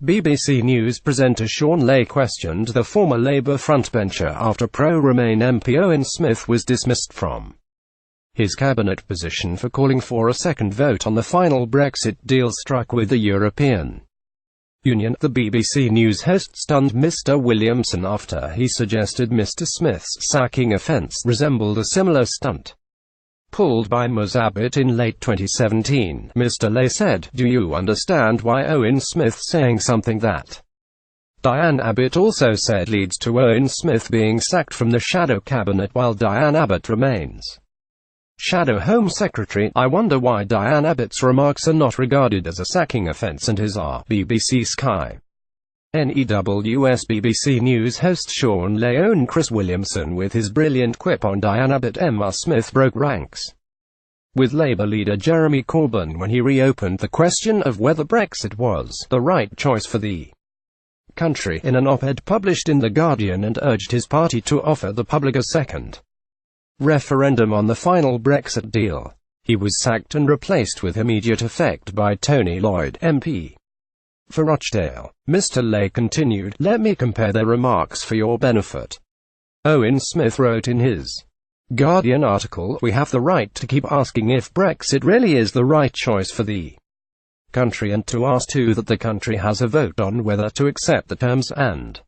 BBC News presenter Shaun Ley questioned the former Labour frontbencher after pro-Remain MP Owen Smith was dismissed from his cabinet position for calling for a second vote on the final Brexit deal struck with the European Union. The BBC News host stunned Mr Williamson after he suggested Mr Smith's sacking offence resembled a similar stunt pulled by Ms Abbott in late 2017. Mr Ley said, "Do you understand why Owen Smith's saying something that Diane Abbott also said leads to Owen Smith being sacked from the shadow cabinet while Diane Abbott remains Shadow Home Secretary? I wonder why Diane Abbott's remarks are not regarded as a sacking offence and his are." BBC Sky. NEWSBBC News host Shaun Ley owned Chris Williamson with his brilliant quip on Diane AbbottMr Smith broke ranks with Labour leader Jeremy Corbyn when he reopened the question of whether Brexit was the right choice for the country in an op-ed published in The Guardian, and urged his party to offer the public a second referendum on the final Brexit deal. He was sacked and replaced with immediate effect by Tony Lloyd, MP for Rochdale. Mr Ley continued, "Let me compare their remarks for your benefit." Owen Smith wrote in his Guardian article, "We have the right to keep asking if Brexit really is the right choice for the country, and to ask too that the country has a vote on whether to accept the terms and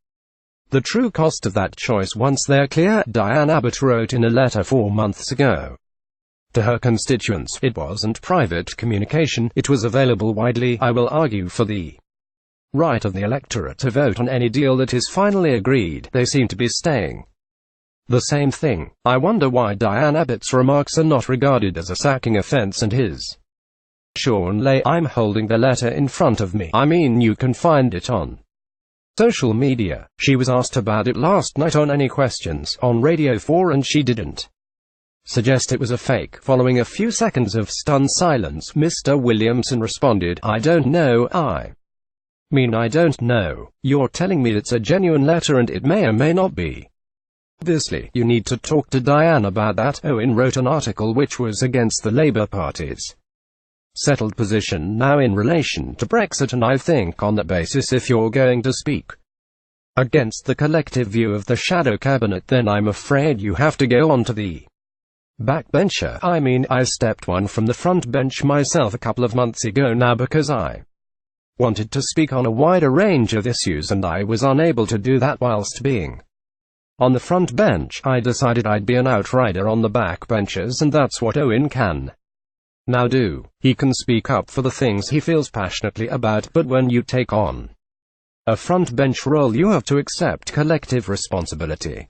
the true cost of that choice once they're clear." Diane Abbott wrote in a letter 4 months ago to her constituents, "It wasn't private communication, it was available widely. I will argue for the right of the electorate to vote on any deal that is finally agreed. They seem to be saying the same thing. I wonder why Diane Abbott's remarks are not regarded as a sacking offence and his." Shaun Ley, "I'm holding the letter in front of me. I mean, you can find it on social media. She was asked about it last night on Any Questions on Radio 4 and she didn't suggest it was a fake." Following a few seconds of stunned silence, Mr Williamson responded, "I don't know. I mean, I don't know. You're telling me it's a genuine letter and it may or may not be. Obviously, you need to talk to Diane about that." Owen wrote an article which was against the Labour Party's settled position now in relation to Brexit, and I think on that basis if you're going to speak against the collective view of the shadow cabinet, then I'm afraid you have to go on to the backbencher. I mean, I stepped one from the front bench myself a couple of months ago now because I wanted to speak on a wider range of issues and I was unable to do that whilst being on the front bench. I decided I'd be an outrider on the backbenchers, and that's what Owen can now do. He can speak up for the things he feels passionately about, but when you take on a front bench role you have to accept collective responsibility.